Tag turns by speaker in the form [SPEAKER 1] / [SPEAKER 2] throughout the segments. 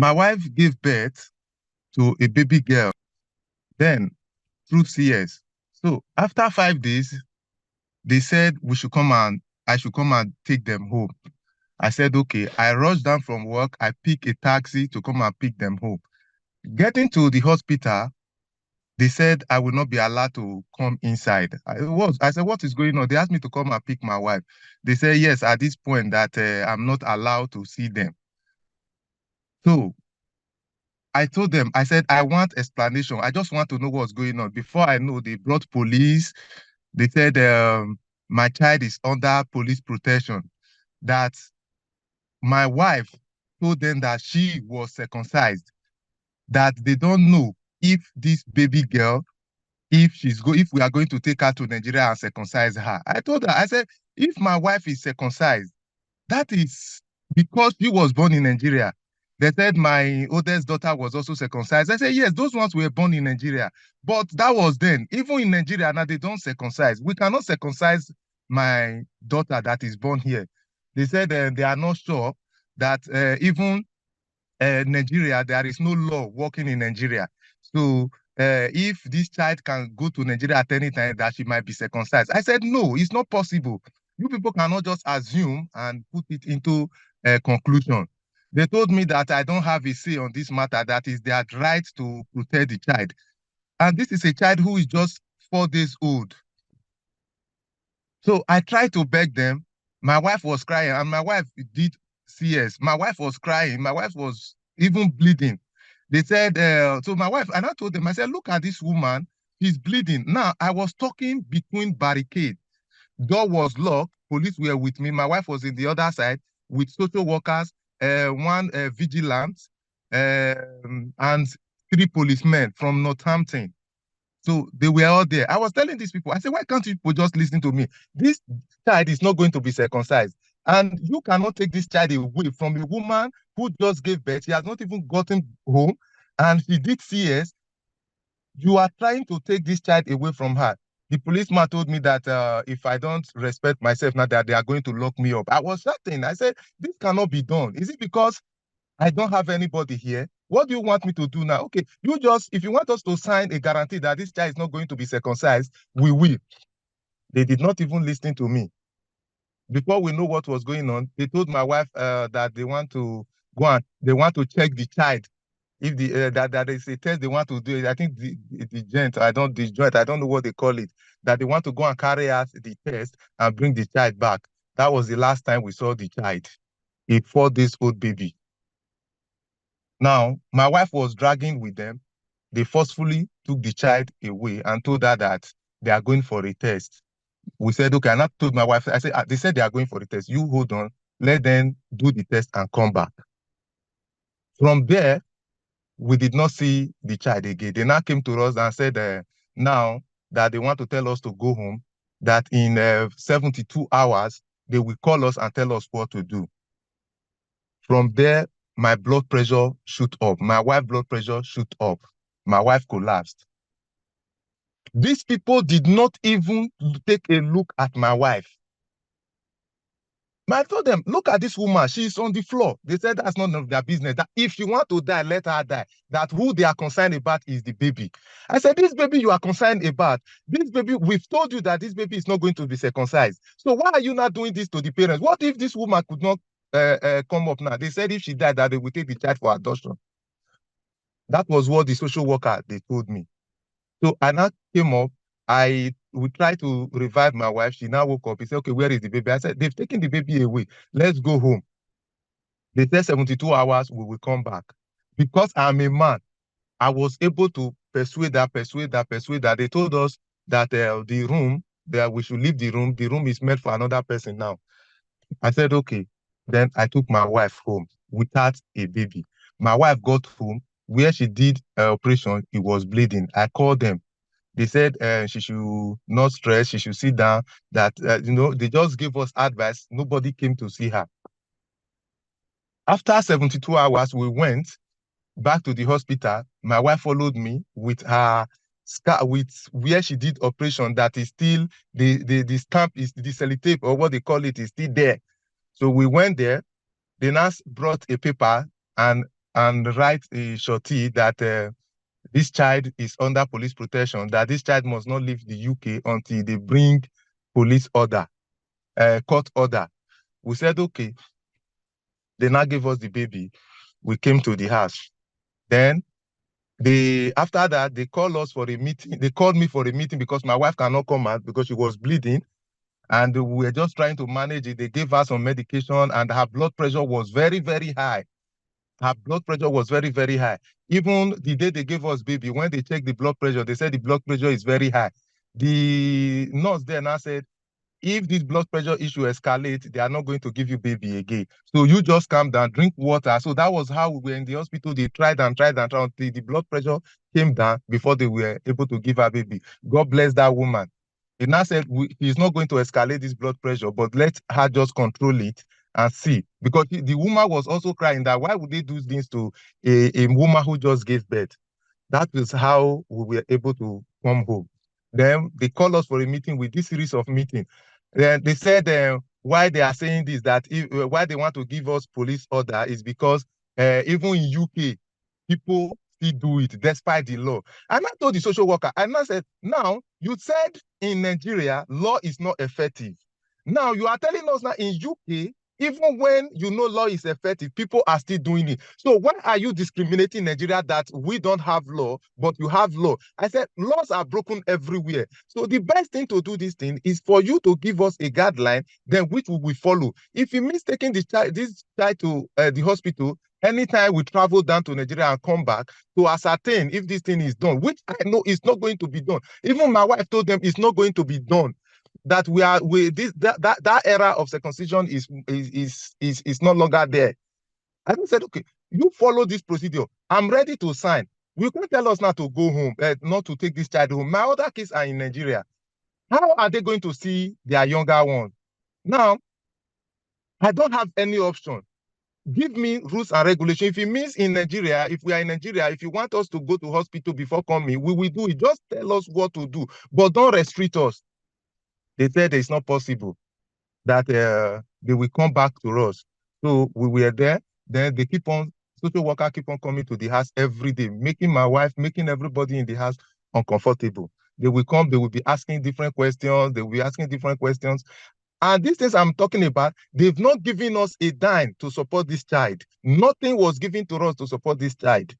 [SPEAKER 1] My wife gave birth to a baby girl, then through CS. So after 5 days, they said I should come and take them home. I said, okay. I rushed down from work. I picked a taxi to come and pick them home. Getting to the hospital, they said I will not be allowed to come inside. I said, what is going on? They asked me to come and pick my wife. They said, yes, at this point that I'm not allowed to see them. So I told them, I said, I want explanation. I just want to know what's going on. Before I know, they brought police. They said my child is under police protection. That my wife told them that she was circumcised. That they don't know if this baby girl, if we are going to take her to Nigeria and circumcise her. I told her, I said, if my wife is circumcised, that is because she was born in Nigeria. They said my oldest daughter was also circumcised. I said, yes, those ones were born in Nigeria. But that was then. Even in Nigeria, now they don't circumcise. We cannot circumcise my daughter that is born here. They said they are not sure that even Nigeria, there is no law working in Nigeria. So if this child can go to Nigeria at any time, that she might be circumcised. I said, no, it's not possible. You people cannot just assume and put it into a conclusion. They told me that I don't have a say on this matter, that is their right to protect the child. And this is a child who is just 4 days old. So I tried to beg them. My wife was crying, and my wife did CS. My wife was crying. My wife was even bleeding. They said, so my wife, and I told them, I said, look at this woman, she's bleeding. Now, I was talking between barricades. Door was locked. Police were with me. My wife was in the other side with social workers, one vigilant, and 3 policemen from Northampton. So they were all there. I was telling these people, I said, why can't you people just listen to me? This child is not going to be circumcised. And you cannot take this child away from a woman who just gave birth. She has not even gotten home, and she did CS. You are trying to take this child away from her. The policeman told me that if I don't respect myself now, that they are going to lock me up. I was certain. I said, this cannot be done. Is it because I don't have anybody here? What do you want me to do now? Okay, if you want us to sign a guarantee that this child is not going to be circumcised, we will. They did not even listen to me. Before we know what was going on, they told my wife that they want to check the child. If that is a test they want to do, I think the joint, I don't know what they call it, that they want to go and carry out the test and bring the child back. That was the last time we saw the child, a 4 days old baby. Now, my wife was dragging with them. They forcefully took the child away and told her that they are going for a test. We said, okay, and I told my wife, I said, they said they are going for the test. You hold on, let them do the test and come back. From there, we did not see the child again. They now came to us and said now that they want to tell us to go home, that in 72 hours, they will call us and tell us what to do. From there, my blood pressure shoot up. My wife's blood pressure shoot up. My wife collapsed. These people did not even take a look at my wife. I told them, look at this woman. She's on the floor. They said that's none of their business. That if she wants to die, let her die. That who they are concerned about is the baby. I said, this baby you are concerned about, this baby, we've told you that this baby is not going to be circumcised. So why are you not doing this to the parents? What if this woman could not come up now? They said if she died, that they would take the child for adoption. That was what the social worker, they told me. So I now came up. I would try to revive my wife. She now woke up. He said, okay, where is the baby? I said, they've taken the baby away. Let's go home. They said 72 hours, we will come back. Because I'm a man, I was able to persuade that. They told us that the room, that we should leave the room. The room is meant for another person now. I said, okay. Then I took my wife home without a baby. My wife got home. Where she did operation, it was bleeding. I called them. They said she should not stress, she should sit down, that, they just gave us advice. Nobody came to see her. After 72 hours, we went back to the hospital. My wife followed me with her scar, with where she did operation, that is still, the stamp is, the sellotape, or what they call it, is still there. So we went there. They now brought a paper and and write a shorty that this child is under police protection, that this child must not leave the UK until they bring police order, court order. We said, okay. They now gave us the baby. We came to the house. Then after that, they called us for a meeting. They called me for a meeting because my wife cannot come out because she was bleeding. And we were just trying to manage it. They gave her some medication and her blood pressure was very, very high. Her blood pressure was very, very high. Even the day they gave us baby, when they checked the blood pressure, they said the blood pressure is very high. The nurse there now said, if this blood pressure issue escalates, they are not going to give you baby again. So you just calm down, drink water. So that was how we were in the hospital. They tried and tried and tried until the blood pressure came down before they were able to give her baby. God bless that woman. He now said, he's not going to escalate this blood pressure, but let her just control it and see. Because the woman was also crying that why would they do things to a woman who just gave birth? That is how we were able to come home. Then they called us for a meeting with this series of meetings. Then they said why they are saying this, that why they want to give us police order is because even in UK, people still do it despite the law. And I told the social worker, and I said, now you said in Nigeria, law is not effective. Now you are telling us that in UK, even when you know law is effective, people are still doing it. So why are you discriminating Nigeria that we don't have law, but you have law? I said, laws are broken everywhere. So the best thing to do this thing is for you to give us a guideline, then which we will follow. If you miss taking this child to the hospital, anytime we travel down to Nigeria and come back to ascertain if this thing is done, which I know is not going to be done. Even my wife told them it's not going to be done. That that era of circumcision is no longer there. I said, okay, you follow this procedure. I'm ready to sign. You can't tell us now to go home, not to take this child home. My other kids are in Nigeria. How are they going to see their younger one? Now, I don't have any option. Give me rules and regulations. If it means in Nigeria, if we are in Nigeria, if you want us to go to hospital before coming, we will do it. Just tell us what to do, but don't restrict us. They said it's not possible, that they will come back to us. So we were there. Then they social worker keep on coming to the house every day, making my wife, making everybody in the house uncomfortable. They will come, they will be asking different questions. They will be asking different questions. And these things I'm talking about, they've not given us a dime to support this child. Nothing was given to us to support this child,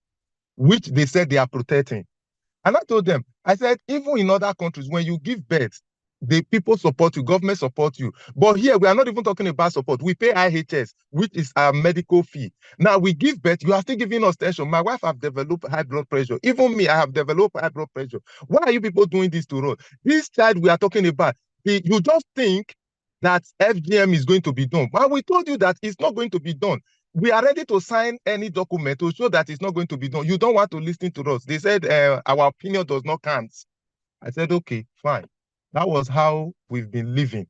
[SPEAKER 1] which they said they are protecting. And I told them, I said, even in other countries, when you give birth, the people support you, government support you. But here, we are not even talking about support. We pay IHS, which is our medical fee. Now, we give birth, you are still giving us tension. My wife have developed high blood pressure. Even me, I have developed high blood pressure. Why are you people doing this to us? This child we are talking about, you just think that FGM is going to be done. But we told you that it's not going to be done. We are ready to sign any document to show that it's not going to be done. You don't want to listen to us. They said our opinion does not count. I said, okay, fine. That was how we've been living.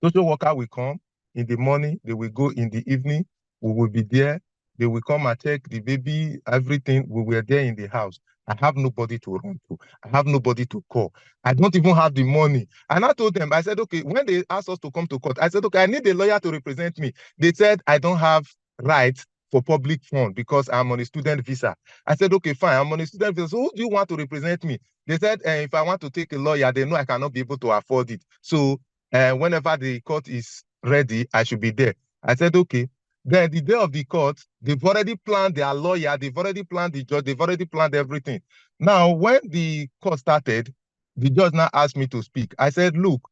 [SPEAKER 1] Social worker will come in the morning. They will go in the evening. We will be there. They will come and check the baby, everything. We were there in the house. I have nobody to run to. I have nobody to call. I don't even have the money. And I told them, I said, okay, when they asked us to come to court, I said, okay, I need a lawyer to represent me. They said, I don't have rights for public fund because I'm on a student visa. I said, okay, fine, I'm on a student visa. So who do you want to represent me? They said, if I want to take a lawyer, they know I cannot be able to afford it. So whenever the court is ready, I should be there. I said, okay. Then the day of the court, they've already planned their lawyer, they've already planned the judge, they've already planned everything. Now, when the court started, the judge now asked me to speak. I said, look,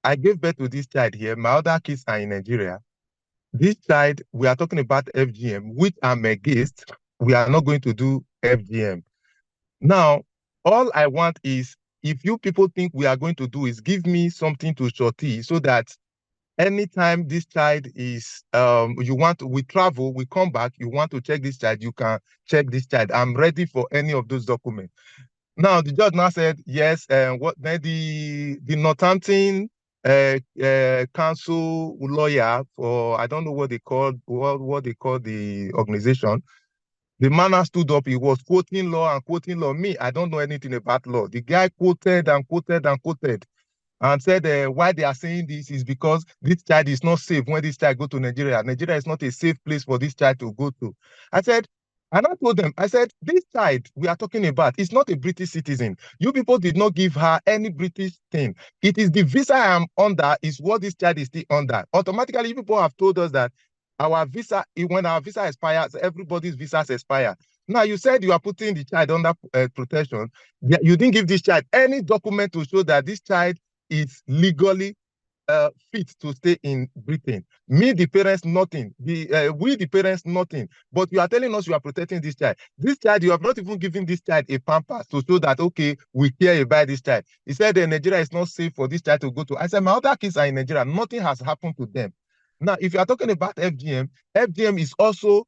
[SPEAKER 1] I gave birth to this child here. My other kids are in Nigeria. This child, we are talking about FGM, which I'm against. We are not going to do FGM. Now, all I want is, if you people think we are going to do is give me something to shorty so that anytime this child is, we travel, we come back, you want to check this child, you can check this child. I'm ready for any of those documents. Now, the judge now said, yes, what then the Northampton council lawyer for, I don't know what they call the organization. The man has stood up, he was quoting law and quoting law. Me, I don't know anything about law. The guy quoted and quoted and quoted. and said why they are saying this is because this child is not safe when this child go to Nigeria. Nigeria is not a safe place for this child to go to. I said, and I told them, I said, this child we are talking about is not a British citizen. You people did not give her any British thing. It is the visa I am under is what this child is still under. Automatically, you people have told us that our visa, when our visa expires, everybody's visas expire. Now, you said you are putting the child under protection. You didn't give this child any document to show that this child is legally fit to stay in Britain. Me, the parents, nothing. We, the parents, nothing. But you are telling us you are protecting this child. This child, you have not even given this child a pampers to show that, okay, we care about this child. He said Nigeria is not safe for this child to go to. I said, my other kids are in Nigeria. Nothing has happened to them. Now, if you are talking about FGM, FGM is also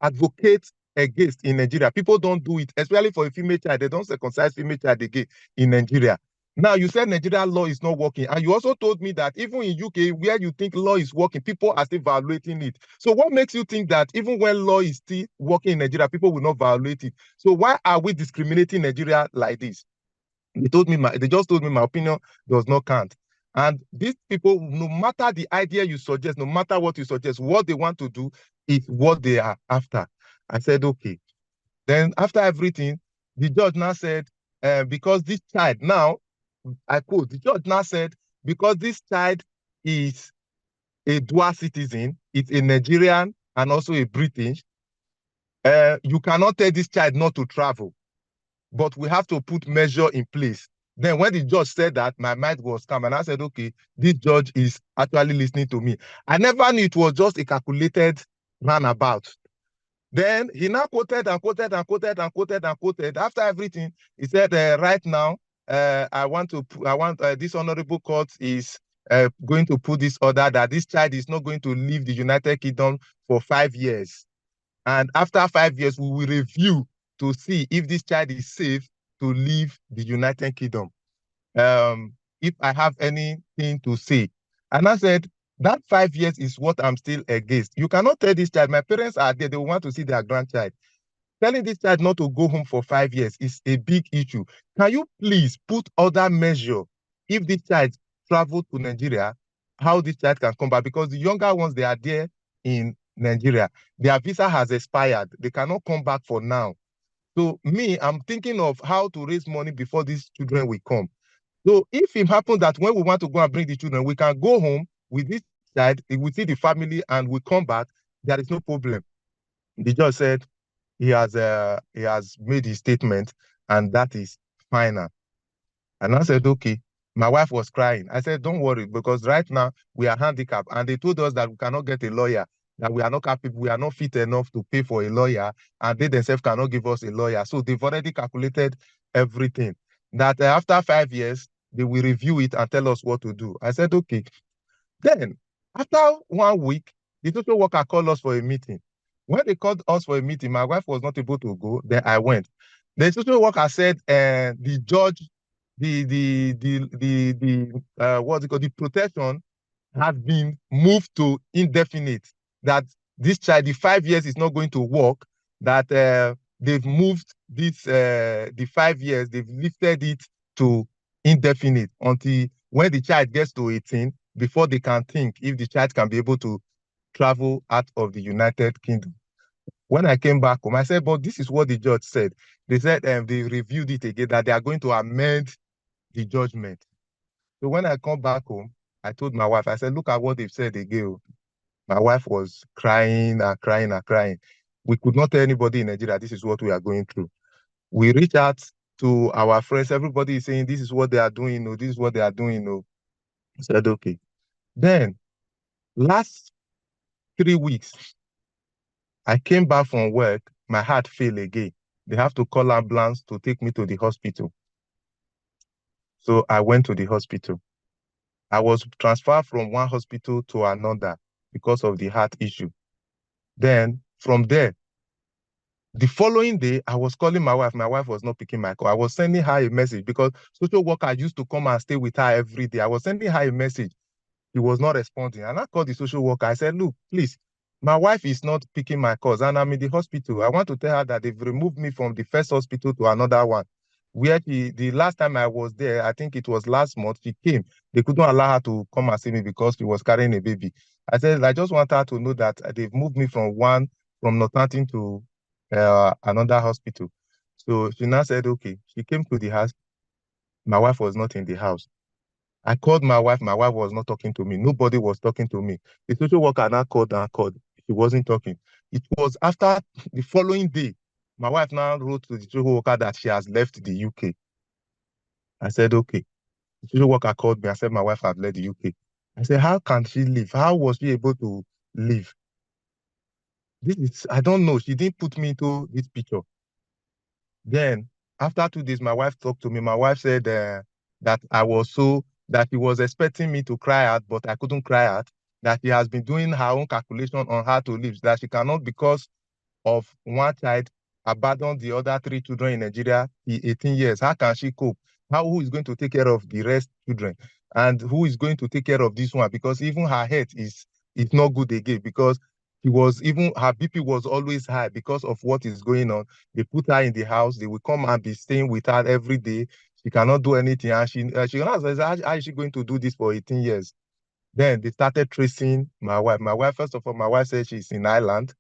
[SPEAKER 1] advocate against in Nigeria. People don't do it, especially for a female child. They don't circumcise female child again in Nigeria. Now, you said Nigerian law is not working. And you also told me that even in UK, where you think law is working, people are still violating it. So what makes you think that even when law is still working in Nigeria, people will not violate it? So why are we discriminating Nigeria like this? They just told me my opinion does not count. And these people, no matter the idea you suggest, no matter what you suggest, what they want to do is what they are after. I said, okay. Then after everything, the judge now said, because this child now, I quote, the judge now said, because this child is a dual citizen, it's a Nigerian and also a British, you cannot tell this child not to travel, but we have to put measure in place. Then when the judge said that, my mind was calm, and I said, okay, this judge is actually listening to me. I never knew it was just a calculated roundabout. Then he now quoted and quoted and quoted and quoted and quoted. After everything, he said, right now, this honorable court is going to put this order that this child is not going to leave the United Kingdom for 5 years. And after 5 years, we will review to see if this child is safe to leave the United Kingdom. If I have anything to say. And I said, that 5 years is what I'm still against. You cannot tell this child, my parents are there, they want to see their grandchild. Telling this child not to go home for 5 years is a big issue. Can you please put other measure if this child traveled to Nigeria, how this child can come back? Because the younger ones, they are there in Nigeria. Their visa has expired. They cannot come back for now. So me, I'm thinking of how to raise money before these children will come. So if it happens that when we want to go and bring the children, we can go home with this child, we see the family and we come back, there is no problem. The judge said he has made his statement and that is final. And I said, okay. My wife was crying. I said, don't worry, because right now we are handicapped. And they told us that we cannot get a lawyer, that we are not capable, we are not fit enough to pay for a lawyer, and they themselves cannot give us a lawyer. So they've already calculated everything. That after 5 years, they will review it and tell us what to do. I said, okay. Then, after 1 week, the social worker called us for a meeting. When they called us for a meeting, my wife was not able to go. Then I went. The social worker said, the judge, what's it called? The protection has been moved to indefinite. That this child, the 5 years is not going to work. That they've moved this, the 5 years, they've lifted it to indefinite until when the child gets to 18, before they can think if the child can be able to travel out of the United Kingdom. When I came back home, I said, but this is what the judge said. They said they reviewed it again, that they are going to amend the judgment. So when I come back home, I told my wife, I said, look at what they've said again. My wife was crying and crying and crying. We could not tell anybody in Nigeria, this is what we are going through. We reach out to our friends. Everybody is saying, this is what they are doing. This is what they are doing. I said, okay. Then, last 3 weeks, I came back from work. My heart failed again. They have to call ambulance to take me to the hospital. So I went to the hospital. I was transferred from one hospital to another because of the heart issue. Then from there, the following day, I was calling my wife. My wife was not picking my call. I was sending her a message because social worker used to come and stay with her every day. I was sending her a message. He was not responding. And I called the social worker. I said, look, please, my wife is not picking my calls and I'm in the hospital. I want to tell her that they've removed me from the first hospital to another one. where the last time I was there, I think it was last month, she came. They couldn't allow her to come and see me because she was carrying a baby. I said, I just want her to know that they've moved me from Northampton to another hospital. So she now said, okay. She came to the house. My wife was not in the house. I called my wife. My wife was not talking to me. Nobody was talking to me. The social worker now called and called. She wasn't talking. It was after the following day, my wife now wrote to the social worker that she has left the UK. I said, okay. The social worker called me. I said, my wife has left the UK. I said, how can she leave? How was she able to leave? I don't know. She didn't put me into this picture. Then, after 2 days, my wife talked to me. My wife said that he was expecting me to cry out, but I couldn't cry out. That he has been doing her own calculation on how to live. That she cannot, because of one child, abandon the other 3 children in Nigeria in 18 years. How can she cope? Who is going to take care of the rest children? And who is going to take care of this one? Because even her health is not good again, because her BP was always high because of what is going on. They put her in the house. They will come and be staying with her every day. She cannot do anything. And she asked, how is she going to do this for 18 years? Then they started tracing my wife. My wife, first of all, my wife said she's in Ireland.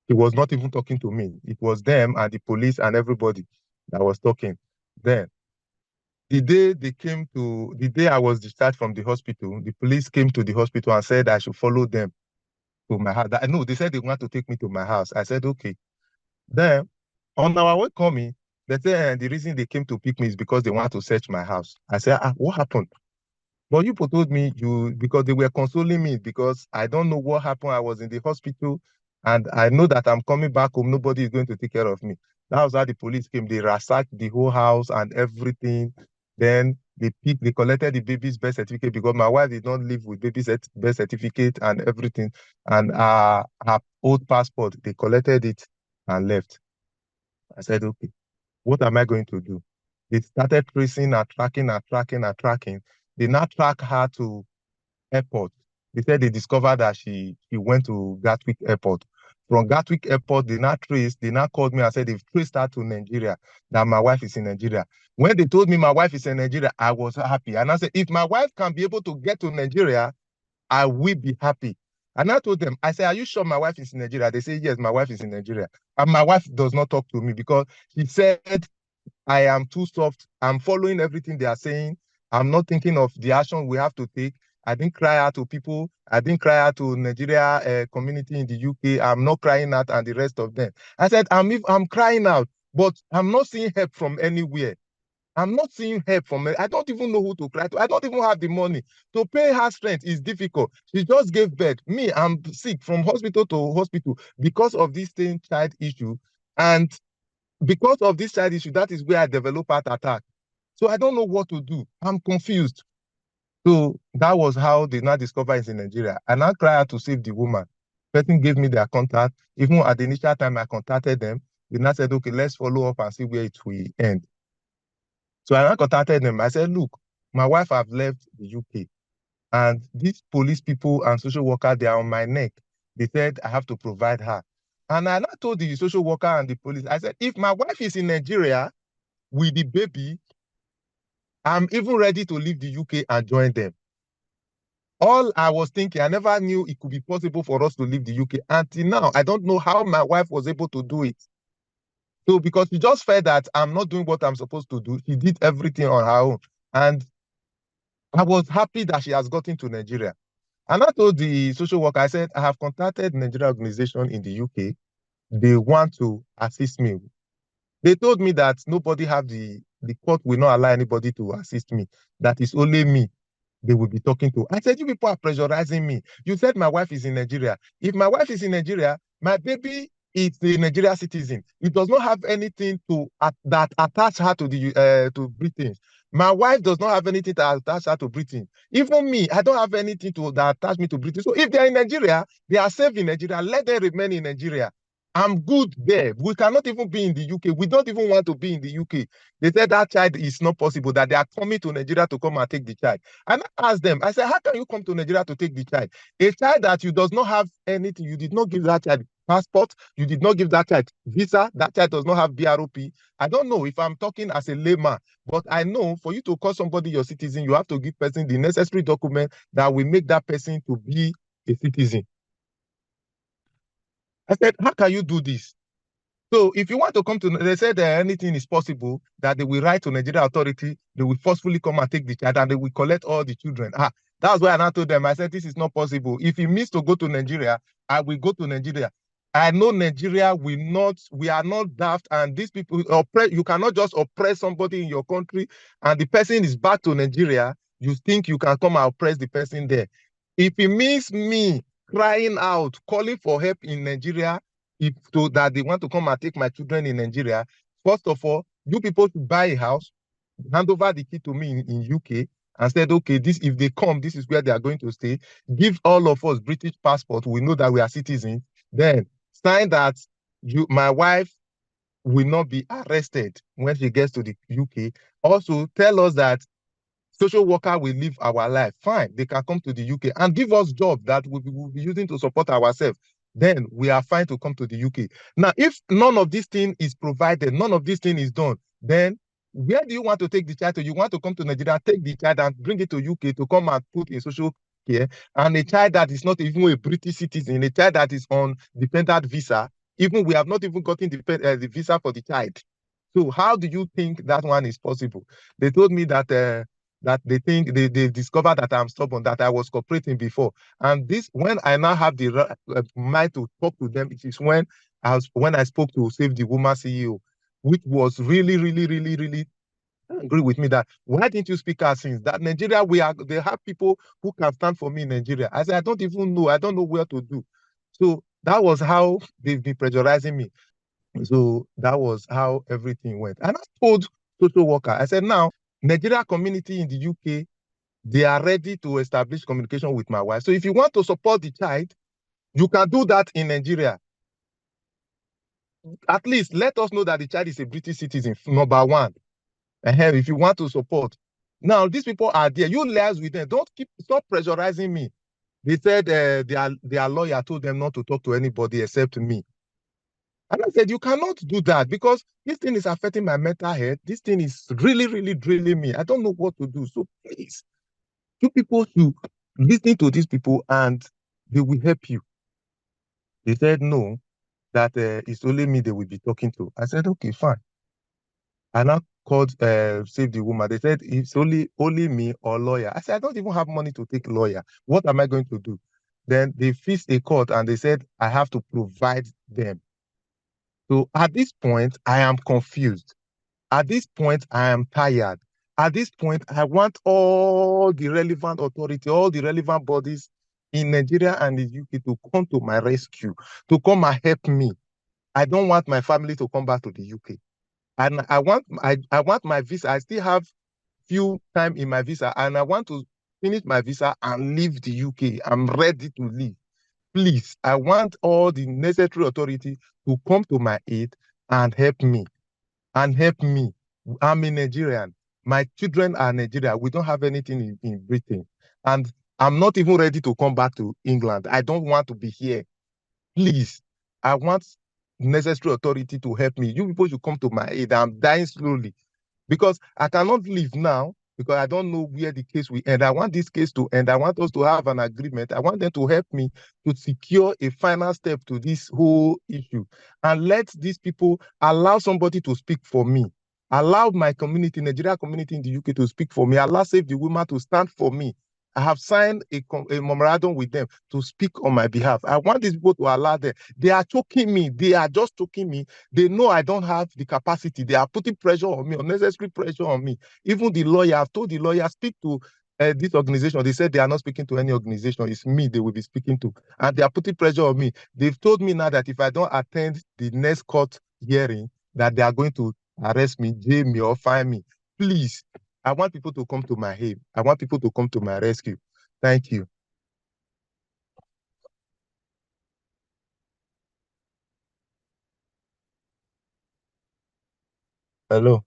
[SPEAKER 1] He was not even talking to me. It was them and the police and everybody that was talking. Then the day I was discharged from the hospital, the police came to the hospital and said I should follow them to my house. No, they said they want to take me to my house. I said, okay. Then on our way coming, they said the reason they came to pick me is because they want to search my house. I said, what happened? But you told me because they were consoling me because I don't know what happened. I was in the hospital and I know that I'm coming back home. Nobody is going to take care of me. That was how the police came. They ransacked the whole house and everything. Then they collected the baby's birth certificate because my wife did not live with baby's birth certificate and everything. And her old passport, they collected it and left. I said, okay, what am I going to do? They started tracing and tracking and tracking and tracking. They now track her to airport. They said they discovered that she went to Gatwick Airport. From Gatwick Airport, they now called me and said they've traced her to Nigeria, that my wife is in Nigeria. When they told me my wife is in Nigeria, I was happy. And I said, if my wife can be able to get to Nigeria, I will be happy. And I told them, I said, are you sure my wife is in Nigeria? They say, yes, my wife is in Nigeria. And my wife does not talk to me because she said, I am too soft. I'm following everything they are saying. I'm not thinking of the action we have to take. I didn't cry out to people. I didn't cry out to Nigeria community in the UK. I'm not crying out and the rest of them. I said, I'm crying out, but I'm not seeing help from anywhere. I'm not seeing help from it. I don't even know who to cry to. I don't even have the money to pay her rent. Is difficult. She just gave birth. Me, I'm sick from hospital to hospital because of this same child issue. And because of this child issue, that is where I develop heart attack. So I don't know what to do. I'm confused. So that was how they now discover it's in Nigeria. I now cried out to save the woman. Person gave me their contact. Even at the initial time I contacted them, they now said, okay, let's follow up and see where it will end. So I now contacted them. I said, look, my wife have left the UK. And these police people and social workers, they are on my neck. They said I have to provide her. And I now told the social worker and the police, I said, if my wife is in Nigeria with the baby, I'm even ready to leave the UK and join them. All I was thinking, I never knew it could be possible for us to leave the UK. Until now, I don't know how my wife was able to do it. So because she just felt that I'm not doing what I'm supposed to do, she did everything on her own. And I was happy that she has gotten to Nigeria. And I told the social worker, I said, I have contacted Nigeria organization in the UK. They want to assist me. They told me that nobody have the court will not allow anybody to assist me. That is only me they will be talking to. I said, you people are pressurizing me. You said my wife is in Nigeria. If my wife is in Nigeria, my baby is a Nigeria citizen. It does not have anything that attach her to the to Britain. My wife does not have anything to attach her to Britain. Even me, I don't have anything that attach me to Britain. So if they're in Nigeria, they are safe in Nigeria. Let them remain in Nigeria. I'm good there. We cannot even be in the UK. We don't even want to be in the UK. They said that child is not possible, that they are coming to Nigeria to come and take the child. And I asked them, I said, how can you come to Nigeria to take the child? A child that you does not have anything, you did not give that child. passport, you did not give that child visa, that child does not have BROP. I don't know if I'm talking as a layman, but I know for you to call somebody your citizen, you have to give person the necessary document that will make that person to be a citizen. I said, how can you do this? So if you want to come to, they said anything is possible, that they will write to Nigeria authority, they will forcefully come and take the child and they will collect all the children. That's why I now told them, I said, this is not possible. If he means to go to Nigeria, I will go to Nigeria. I know Nigeria will not, we are not daft, and these people, you cannot just oppress somebody in your country and the person is back to Nigeria, you think you can come and oppress the person there. If it means me crying out, calling for help in Nigeria, if to that they want to come and take my children in Nigeria, first of all, you people should buy a house, hand over the key to me in UK, and said, okay, this if they come, this is where they are going to stay. Give all of us British passport. We know that we are citizens. Then sign that my wife will not be arrested when she gets to the UK. Also, tell us that social worker will live our life. Fine, they can come to the UK and give us jobs that we'll be using to support ourselves. Then we are fine to come to the UK. Now, if none of this thing is provided, none of this thing is done, then where do you want to take the child to? You want to come to Nigeria, take the child and bring it to UK to come and put in social care, and a child that is not even a British citizen, a child that is on dependent visa, even we have not even gotten the visa for the child. So how do you think that one is possible? They told me that they think they discovered that I'm stubborn, that I was cooperating before. And this, when I now have the mind to talk to them, it is when I spoke to Save the Woman CEO, which was really, really, really, really agree with me that why didn't you speak out since that Nigeria, they have people who can stand for me in Nigeria. I said, I don't even know, I don't know where to do. So that was how they've been pressurizing me. So that was how everything went. And I told social worker, I said, now, Nigeria community in the UK, they are ready to establish communication with my wife. So if you want to support the child, you can do that in Nigeria. At least let us know that the child is a British citizen, number one. If you want to support. Now, these people are there. You liaise with them. Stop pressurizing me. They said their lawyer told them not to talk to anybody except me. And I said, you cannot do that because this thing is affecting my mental health. This thing is really, really drilling me. I don't know what to do. So please, you people should listen to these people and they will help you. They said no, that it's only me they will be talking to. I said, okay, fine. I now called Save the Woman. They said it's only me or lawyer. I said, I don't even have money to take lawyer. What am I going to do? Then they fixed a court and they said I have to provide them. So at this point, I am confused. At this point, I am tired. At this point, I want all the relevant authority, all the relevant bodies in Nigeria and the UK to come to my rescue, to come and help me. I don't want my family to come back to the UK. And I want my visa. I still have few time in my visa, and I want to finish my visa and leave the UK. I'm ready to leave. Please, I want all the necessary authority to come to my aid and help me. And help me. I'm a Nigerian. My children are Nigerian. We don't have anything in Britain. And I'm not even ready to come back to England. I don't want to be here. Please, I want necessary authority to help me. You people should come to my aid. I'm dying slowly because I cannot leave now because I don't know where the case will end. I want this case to end. I want us to have an agreement. I want them to help me to secure a final step to this whole issue and let these people allow somebody to speak for me. Allow my community, Nigeria community in the UK to speak for me. Allow Save the Woman to stand for me. I have signed a memorandum with them to speak on my behalf. I want these people to allow them. They are choking me. They are just choking me. They know I don't have the capacity. They are putting pressure on me, unnecessary pressure on me. Even the lawyer, I've told the lawyer, speak to this organization. They said they are not speaking to any organization. It's me they will be speaking to. And they are putting pressure on me. They've told me now that if I don't attend the next court hearing, that they are going to arrest me, jail me, or fine me. Please, I want people to come to my aid. I want people to come to my rescue. Thank you. Hello.